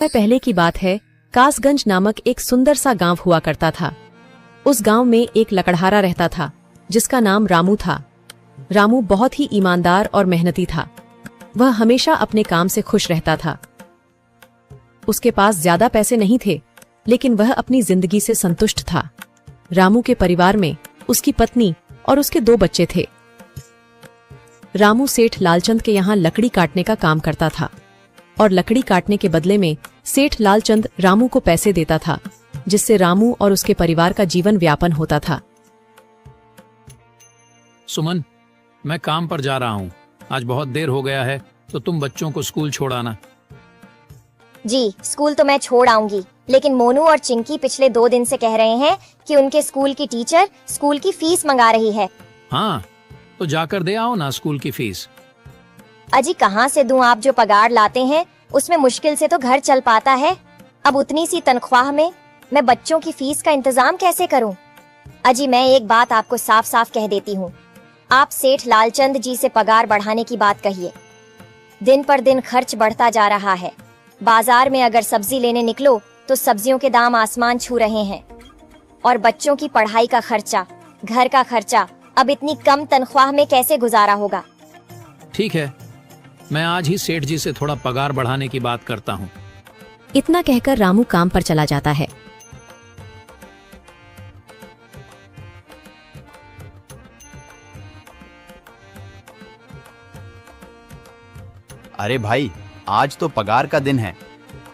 पहले की बात है, कासगंज नामक एक सुंदर सा गांव हुआ करता था। उस गांव में एक लकड़हारा रहता था जिसका नाम रामू था। रामू बहुत ही ईमानदार और मेहनती था। वह हमेशा अपने काम से खुश रहता था। उसके पास ज्यादा पैसे नहीं थे, लेकिन वह अपनी जिंदगी से संतुष्ट था। रामू के परिवार में उसकी पत्नी और उसके 2 बच्चे थे। रामू सेठ लालचंद के यहाँ लकड़ी काटने का काम करता था और लकड़ी काटने के बदले में सेठ लालचंद रामू को पैसे देता था, जिससे रामू और उसके परिवार का जीवन व्यापन होता था। सुमन, मैं काम पर जा रहा हूँ। आज बहुत देर हो गया है, तो तुम बच्चों को स्कूल छोड़ाना। जी, स्कूल तो मैं छोड़ आऊंगी, लेकिन मोनू और चिंकी पिछले 2 दिन से कह रहे हैं कि उनके स्कूल की टीचर स्कूल की फीस मंगा रही है। हाँ, तो जाकर दे आओ ना स्कूल की फीस। अजी कहाँ से दूं? आप जो पगार लाते हैं उसमें मुश्किल से तो घर चल पाता है। अब उतनी सी तनख्वाह में मैं बच्चों की फीस का इंतजाम कैसे करूं? अजी मैं एक बात आपको साफ साफ कह देती हूँ, आप सेठ लालचंद जी से पगार बढ़ाने की बात कहिए। दिन पर दिन खर्च बढ़ता जा रहा है। बाजार में अगर सब्जी लेने निकलो तो सब्जियों के दाम आसमान छू रहे हैं, और बच्चों की पढ़ाई का खर्चा, घर का खर्चा अब इतनी कम तनख्वाह में कैसे गुजारा होगा? ठीक है, मैं आज ही सेठ जी से थोड़ा पगार बढ़ाने की बात करता हूँ। इतना कहकर रामू काम पर चला जाता है। अरे भाई, आज तो पगार का दिन है।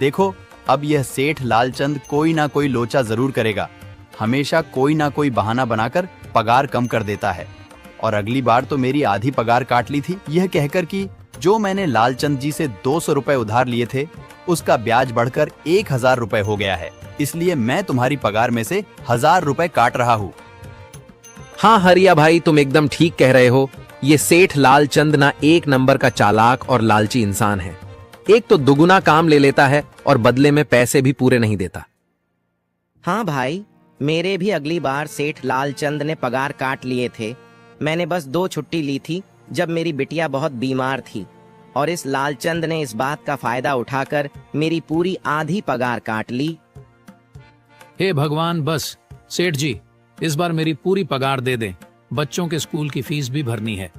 देखो, अब यह सेठ लालचंद कोई ना कोई लोचा जरूर करेगा। हमेशा कोई ना कोई बहाना बनाकर पगार कम कर देता है। और अगली बार तो मेरी आधी पगार काट ली थी, यह कहकर कि जो मैंने लालचंद जी से 200 रुपए उधार लिए थे, उसका ब्याज बढ़कर 1000 रुपए हो गया है। इसलिए मैं तुम्हारी पगार में से 1000 रुपए काट रहा हूँ। हाँ हरिया भाई, तुम एकदम ठीक कह रहे हो। ये सेठ लालचंद ना एक नंबर का चालाक और लालची इंसान है। एक तो दुगुना काम ले लेता है और बदले में पैसे भी पूरे नहीं देता। हाँ भाई, मेरे भी अगली बार सेठ लालचंद ने पगार काट लिए थे। मैंने बस 2 छुट्टी ली थी जब मेरी बिटिया बहुत बीमार थी, और इस लालचंद ने इस बात का फायदा उठाकर मेरी पूरी आधी पगार काट ली। हे भगवान, बस सेठ जी इस बार मेरी पूरी पगार दे दें। बच्चों के स्कूल की फीस भी भरनी है।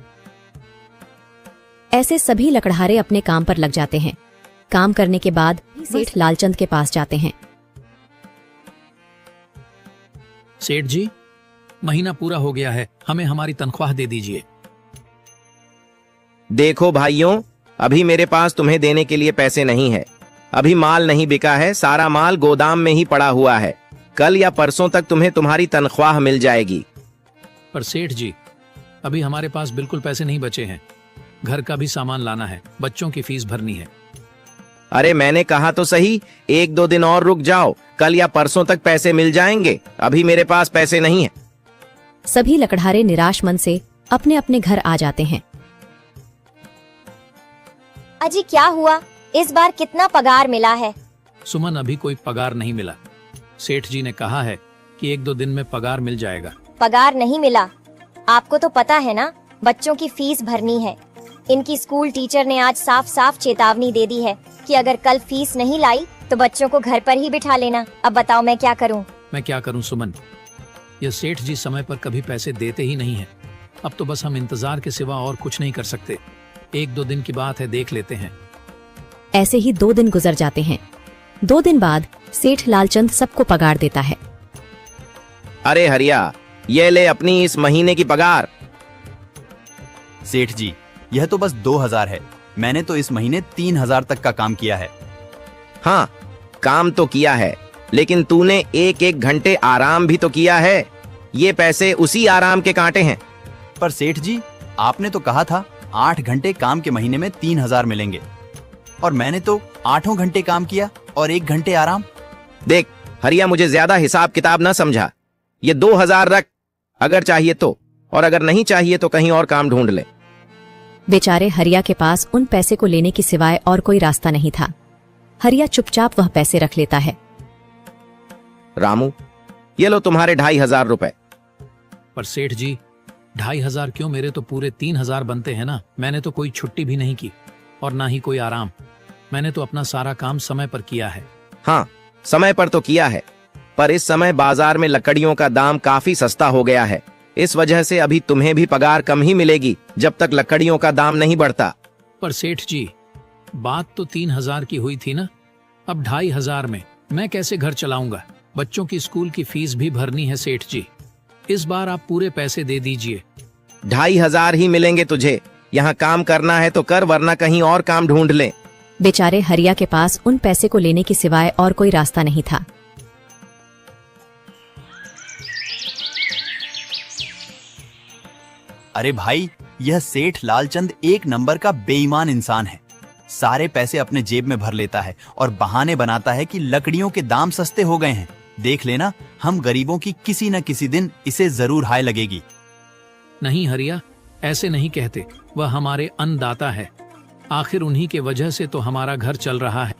ऐसे सभी लकड़हारे अपने काम पर लग जाते हैं। काम करने के बाद सेठ लालचंद के पास जाते हैं। सेठ जी, महीना पूरा हो गया है, हमें हमारी तनख्वाह दे दीजिए। देखो भाइयों, अभी मेरे पास तुम्हें देने के लिए पैसे नहीं है। अभी माल नहीं बिका है, सारा माल गोदाम में ही पड़ा हुआ है। कल या परसों तक तुम्हें तुम्हारी तनख्वाह मिल जाएगी। पर सेठ जी, अभी हमारे पास बिल्कुल पैसे नहीं बचे हैं। घर का भी सामान लाना है, बच्चों की फीस भरनी है। अरे मैंने कहा तो सही, 1-2 दिन और रुक जाओ, कल या परसों तक पैसे मिल जाएंगे। अभी मेरे पास पैसे नहीं है। सभी लकड़हारे निराश मन से अपने अपने घर आ जाते हैं। अजी क्या हुआ? इस बार कितना पगार मिला है? सुमन, अभी कोई पगार नहीं मिला। सेठ जी ने कहा है कि 1-2 दिन में पगार मिल जाएगा। पगार नहीं मिला? आपको तो पता है ना, बच्चों की फीस भरनी है। इनकी स्कूल टीचर ने आज साफ साफ चेतावनी दे दी है कि अगर कल फीस नहीं लाई तो बच्चों को घर पर ही बिठा लेना। अब बताओ मैं क्या करूं? मैं क्या करूं सुमन, यह सेठ जी समय पर कभी पैसे देते ही नहीं है। अब तो बस हम इंतजार के सिवा और कुछ नहीं कर सकते। 1-2 दिन की बात है, देख लेते हैं। ऐसे ही 2 दिन गुजर जाते हैं। 2 दिन बाद सेठ लालचंद सबको पगार देता है। अरे हरिया, ये ले अपनी इस महीने की पगार। सेठ जी, यह तो बस 2000 है। मैंने तो इस महीने 3000 तक का काम किया है। हाँ, काम तो किया है, लेकिन तूने 1-1 घंटे आराम भी तो किया है। ये पैसे उसी आराम के कांटे हैं। पर सेठ जी, आपने तो कहा था 8 घंटे काम के महीने में 3000 मिलेंगे, और मैंने तो 8 घंटे काम किया और 1 घंटे आराम। देख हरिया, मुझे ज्यादा हिसाब किताब ना समझा। ये 2000 रख, अगर चाहिए तो, और अगर नहीं चाहिए तो कहीं और काम ढूंढ ले। बेचारे हरिया के पास उन पैसे को लेने की सिवाय और कोई रास्ता नहीं था। हरिया चुपचाप वह पैसे रख लेता है। रामू, ये लो तुम्हारे 2500 रुपए। पर सेठ जी, 2500 क्यों? मेरे तो पूरे 3000 बनते हैं ना। मैंने तो कोई छुट्टी भी नहीं की और ना ही कोई आराम। मैंने तो अपना सारा काम समय पर किया है। हाँ, समय पर तो किया है, पर इस समय बाजार में लकड़ियों का दाम काफी सस्ता हो गया है। इस वजह से अभी तुम्हें भी पगार कम ही मिलेगी जब तक लकड़ियों का दाम नहीं बढ़ता। पर सेठ जी, बात तो 3,000 की हुई थी ना, अब 2,500 में मैं कैसे घर चलाऊंगा? बच्चों की स्कूल की फीस भी भरनी है सेठ जी। इस बार आप पूरे पैसे दे दीजिए। 2,500 ही मिलेंगे तुझे। यहाँ काम करना है तो कर, वरना कहीं और काम ढूंढ ले। बेचारे हरिया के पास उन पैसे को लेने की सिवाय और कोई रास्ता नहीं था। अरे भाई, यह सेठ लालचंद एक नंबर का बेईमान इंसान है। सारे पैसे अपने जेब में भर लेता है और बहाने बनाता है कि लकड़ियों के दाम सस्ते हो गए हैं। देख लेना, हम गरीबों की किसी न किसी दिन इसे जरूर हाय लगेगी। नहीं हरिया, ऐसे नहीं कहते। वह हमारे अन्नदाता है, आखिर उन्हीं के वजह से तो हमारा घर चल रहा है।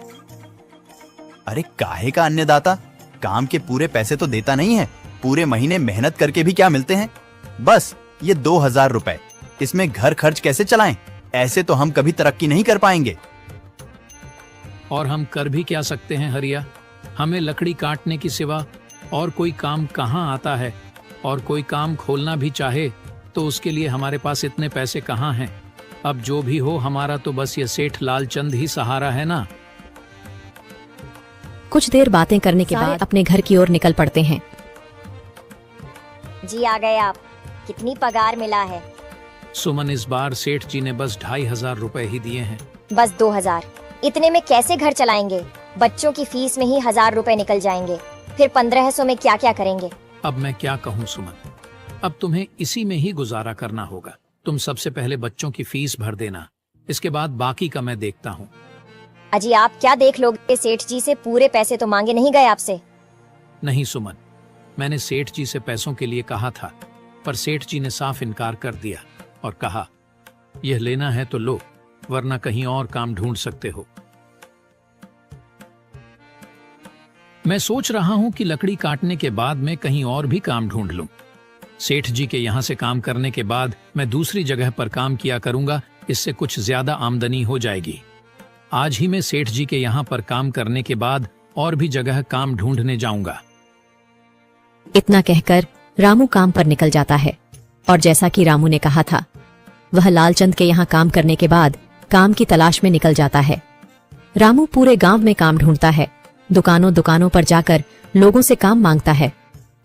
अरे काहे का अन्नदाता? काम के पूरे पैसे तो देता नहीं है। पूरे महीने मेहनत करके भी क्या मिलते हैं? बस ये 2,000 रुपए, इसमें घर खर्च कैसे चलाएं? ऐसे तो हम कभी तरक्की नहीं कर पाएंगे। और हम कर भी क्या सकते हैं हरिया? हमें लकड़ी काटने की सिवा और कोई काम कहाँ आता है? और कोई काम खोलना भी चाहे तो उसके लिए हमारे पास इतने पैसे कहाँ हैं? अब जो भी हो, हमारा तो बस ये सेठ लालचंद ही सहारा है ना। कुछ देर बातें करने के बाद अपने घर की ओर निकल पड़ते हैं। जी आ गए आप। कितनी पगार मिला है? सुमन, इस बार सेठ जी ने बस 2,500 रुपए ही दिए हैं। बस 2,000? इतने में कैसे घर चलाएंगे? बच्चों की फीस में ही 1,000 रुपए निकल जाएंगे, फिर 1,500 में क्या क्या करेंगे? अब मैं क्या कहूँ सुमन, अब तुम्हें इसी में ही गुजारा करना होगा। तुम सबसे पहले बच्चों की फीस भर देना, इसके बाद बाकी का मैं देखता हूँ। अजी आप क्या देख लोगे? सेठ जी से पूरे पैसे तो मांगे नहीं गए आपसे? नहीं सुमन, मैंने सेठ जी से पैसों के लिए कहा था, पर सेठ जी ने साफ इनकार कर दिया और कहा, यह लेना है तो लो, वरना कहीं और काम ढूंढ सकते हो। मैं सोच रहा हूं कि लकड़ी काटने के बाद मैं कहीं और भी काम ढूंढ लूं। सेठ जी के यहां से काम करने के बाद मैं दूसरी जगह पर काम किया करूंगा, इससे कुछ ज्यादा आमदनी हो जाएगी। आज ही मैं सेठ जी के यहां पर काम करने के बाद और भी जगह काम ढूंढने जाऊंगा। इतना कहकर रामू काम पर निकल जाता है और जैसा कि रामू ने कहा था, वह लालचंद के यहाँ काम करने के बाद काम की तलाश में निकल जाता है। रामू पूरे गांव में काम ढूंढता है, दुकानों दुकानों पर जाकर लोगों से काम मांगता है,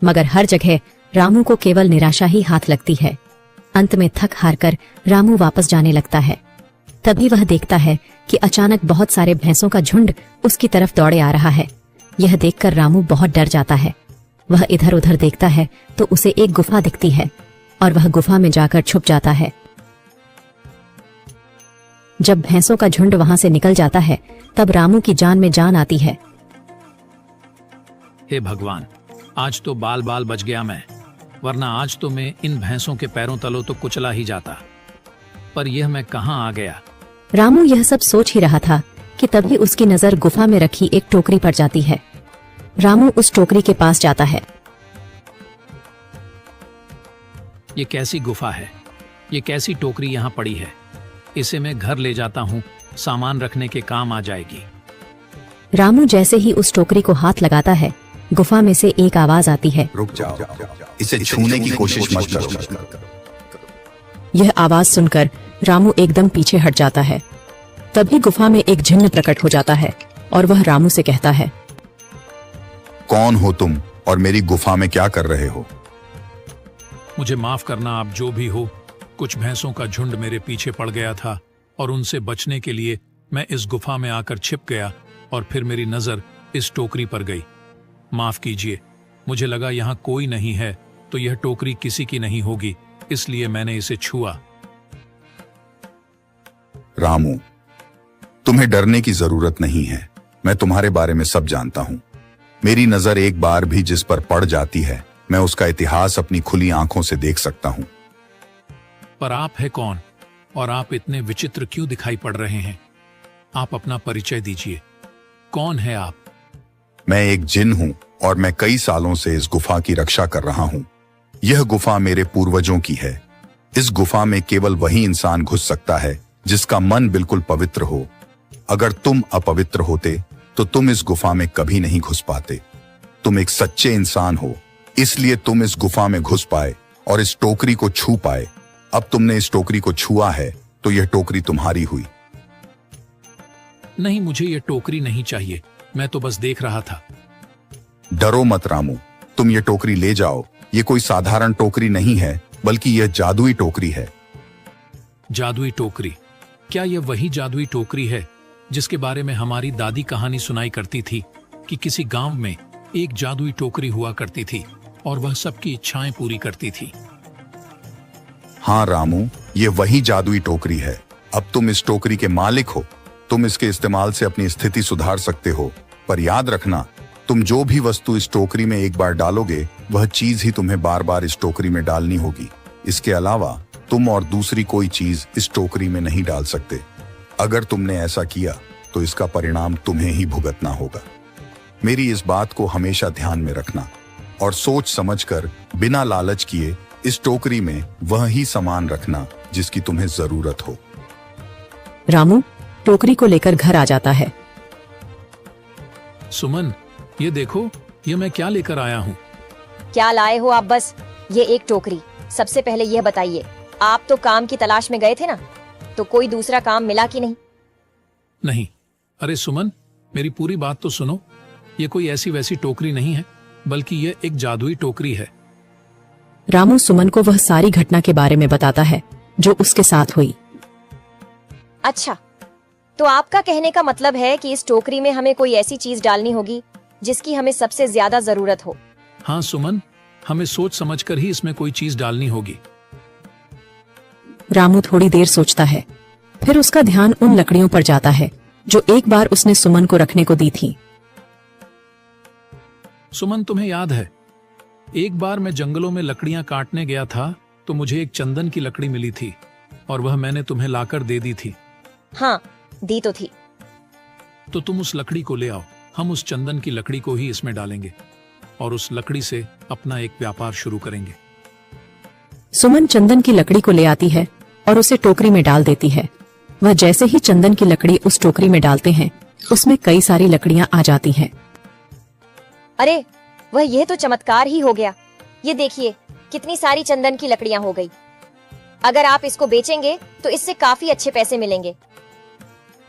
मगर हर जगह रामू को केवल निराशा ही हाथ लगती है। अंत में थक हार कर रामू वापस जाने लगता है। तभी वह देखता है कि अचानक बहुत सारे भैंसों का झुंड उसकी तरफ दौड़े आ रहा है। यह देखकर रामू बहुत डर जाता है। वह इधर उधर देखता है तो उसे एक गुफा दिखती है और वह गुफा में जाकर छुप जाता है। जब भैंसों का झुंड वहां से निकल जाता है, तब रामू की जान में जान आती है। हे भगवान, आज तो बाल बाल बच गया मैं, वरना आज तो मैं इन भैंसों के पैरों तलों तो कुचला ही जाता। पर यह मैं कहाँ आ गया? रामू यह सब सोच ही रहा था कि तभी उसकी नजर गुफा में रखी एक टोकरी पर जाती है। रामू उस टोकरी के पास जाता है। ये कैसी गुफा है? ये कैसी टोकरी यहाँ पड़ी है? इसे मैं घर ले जाता हूँ, सामान रखने के काम आ जाएगी। रामू जैसे ही उस टोकरी को हाथ लगाता है, गुफा में से एक आवाज आती है, रुक जाओ, इसे छूने की कोशिश मत करो। यह आवाज सुनकर रामू एकदम पीछे हट जाता है। तभी गुफा में एक जिन्न प्रकट हो जाता है और वह रामू से कहता है, कौन हो तुम और मेरी गुफा में क्या कर रहे हो? मुझे माफ करना, आप जो भी हो। कुछ भैंसों का झुंड मेरे पीछे पड़ गया था और उनसे बचने के लिए मैं इस गुफा में आकर छिप गया और फिर मेरी नजर इस टोकरी पर गई। माफ कीजिए, मुझे लगा यहाँ कोई नहीं है तो यह टोकरी किसी की नहीं होगी, इसलिए मैंने इसे छुआ। रामू, तुम्हें डरने की जरूरत नहीं है। मैं तुम्हारे बारे में सब जानता हूँ। मेरी नजर एक बार भी जिस पर पड़ जाती है, मैं उसका इतिहास अपनी खुली आंखों से देख सकता हूँ। पर आप है कौन और आप इतने विचित्र क्यों दिखाई पड़ रहे हैं? आप अपना परिचय दीजिए। कौन है आप? मैं एक जिन हूँ और मैं कई सालों से इस गुफा की रक्षा कर रहा हूँ। यह गुफा मेरे पूर्वजों की है। इस गुफा में केवल वही इंसान घुस सकता है जिसका मन बिल्कुल पवित्र हो। अगर तुम अपवित्र होते तो तुम इस गुफा में कभी नहीं घुस पाते। तुम एक सच्चे इंसान हो, इसलिए तुम इस गुफा में घुस पाए और इस टोकरी को छू पाए। अब तुमने इस टोकरी को छुआ है तो यह टोकरी तुम्हारी हुई। नहीं, मुझे ये टोकरी नहीं चाहिए, मैं तो बस देख रहा था। डरो मत रामू, तुम ये टोकरी ले जाओ। ये कोई साधारण टोकरी नहीं है, बल्कि यह जादुई टोकरी है। जादुई टोकरी? क्या यह वही जादुई टोकरी है जिसके बारे में हमारी दादी कहानी सुनाई करती थी कि किसी गांव में एक जादुई टोकरी हुआ करती थी और वह सबकी इच्छाएं पूरी करती थी? हाँ रामू, ये वही जादुई टोकरी है। अब तुम इस टोकरी के मालिक हो। तुम इसके इस्तेमाल से अपनी स्थिति सुधार सकते हो, पर याद रखना, तुम जो भी वस्तु इस टोकरी में एक बार डालोगे, वह चीज ही तुम्हें बार बार इस टोकरी में डालनी होगी। इसके अलावा तुम और दूसरी कोई चीज इस टोकरी में नहीं डाल सकते। अगर तुमने ऐसा किया तो इसका परिणाम तुम्हें ही भुगतना होगा। मेरी इस बात को हमेशा ध्यान में रखना और सोच समझकर बिना लालच किए इस टोकरी में वह ही सामान रखना जिसकी तुम्हें जरूरत हो। रामू टोकरी को लेकर घर आ जाता है। सुमन, ये देखो, ये मैं क्या लेकर आया हूँ। क्या लाए हो आप? बस ये एक टोकरी। सबसे पहले यह बताइए, आप तो काम की तलाश में गए थे ना, तो कोई दूसरा काम मिला कि नहीं? नहीं। अरे सुमन, मेरी पूरी बात तो सुनो। ये कोई ऐसी वैसी टोकरी नहीं है, बल्कि ये एक जादुई टोकरी है। रामू सुमन को वह सारी घटना के बारे में बताता है जो उसके साथ हुई। अच्छा, तो आपका कहने का मतलब है कि इस टोकरी में हमें कोई ऐसी चीज डालनी होगी जिसकी हमें सबसे ज्यादा जरूरत हो। हाँ सुमन, हमें सोच समझकर ही इसमें कोई चीज डालनी होगी। रामू थोड़ी देर सोचता है, फिर उसका ध्यान उन लकड़ियों पर जाता है जो एक बार उसने सुमन को रखने को दी थी। सुमन, तुम्हें याद है, एक बार मैं जंगलों में लकड़ियां काटने गया था तो मुझे एक चंदन की लकड़ी मिली थी और वह मैंने तुम्हें लाकर दे दी थी। हाँ, दी तो थी। तो तुम उस लकड़ी को ले आओ। हम उस चंदन की लकड़ी को ही इसमें डालेंगे और उस लकड़ी से अपना एक व्यापार शुरू करेंगे। सुमन चंदन की लकड़ी को ले आती है और उसे टोकरी में डाल देती है। वह जैसे ही चंदन की लकड़ी उस टोकरी में डालते हैं, उसमें कई सारी लकड़ियां आ जाती हैं। अरे वह, यह तो चमत्कार ही हो गया। ये देखिए, कितनी सारी चंदन की लकड़ियां हो गई। अगर आप इसको बेचेंगे तो इससे काफी अच्छे पैसे मिलेंगे।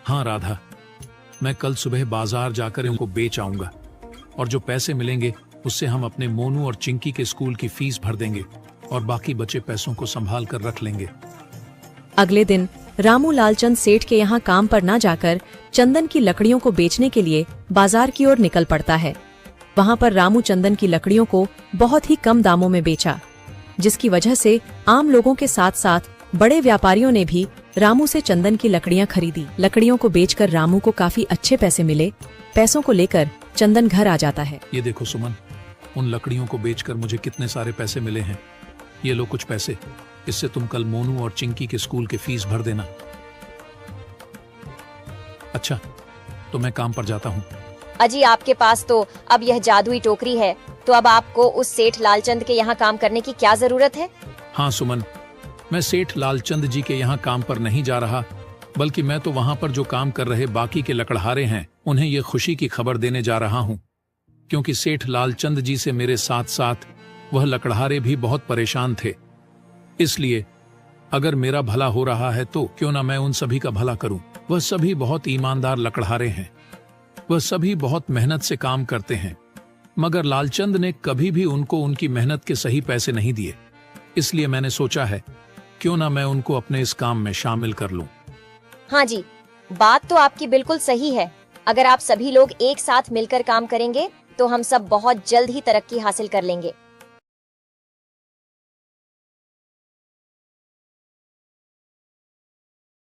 हाँ राधा, मैं कल सुबह बाजार जाकर इनको बेच आऊंगा और जो पैसे मिलेंगे उससे हम अपने मोनू और चिंकी के स्कूल की फीस भर देंगे और बाकी बचे पैसों को संभाल कर रख लेंगे। अगले दिन रामू लालचंद सेठ के यहाँ काम पर न जाकर चंदन की लकड़ियों को बेचने के लिए बाजार की ओर निकल पड़ता है। वहाँ पर रामू चंदन की लकड़ियों को बहुत ही कम दामों में बेचा, जिसकी वजह से आम लोगों के साथ साथ बड़े व्यापारियों ने भी रामू से चंदन की लकड़ियां खरीदी। लकड़ियों को बेचकर रामू को काफी अच्छे पैसे मिले। पैसों को लेकर चंदन घर आ जाता है। ये देखो सुमन, उन लकड़ियों को बेचकर मुझे कितने सारे पैसे मिले हैं। ये लो कुछ पैसे, इससे तुम कल मोनू और चिंकी के स्कूल की फीस भर देना। अच्छा, तो मैं काम पर जाता हूँ। अजी, आपके पास तो अब यह जादुई टोकरी है, तो अब आपको उस सेठ लालचंद के यहाँ काम करने की क्या जरूरत है? हाँ सुमन, मैं सेठ लालचंद जी के यहाँ काम पर नहीं जा रहा, बल्कि मैं तो वहाँ पर जो काम कर रहे बाकी के लकड़हारे हैं उन्हें ये खुशी की खबर देने जा रहा हूँ, क्योंकि सेठ लालचंद जी से मेरे साथ साथ वह लकड़हारे भी बहुत परेशान थे। इसलिए अगर मेरा भला हो रहा है तो क्यों ना मैं उन सभी का भला करूं। वह सभी बहुत ईमानदार लकड़हारे हैं, वह सभी बहुत मेहनत से काम करते हैं, मगर लालचंद ने कभी भी उनको उनकी मेहनत के सही पैसे नहीं दिए। इसलिए मैंने सोचा है क्यों ना मैं उनको अपने इस काम में शामिल कर लूं। हाँ जी, बात तो आपकी बिल्कुल सही है। अगर आप सभी लोग एक साथ मिलकर काम करेंगे तो हम सब बहुत जल्द ही तरक्की हासिल कर लेंगे।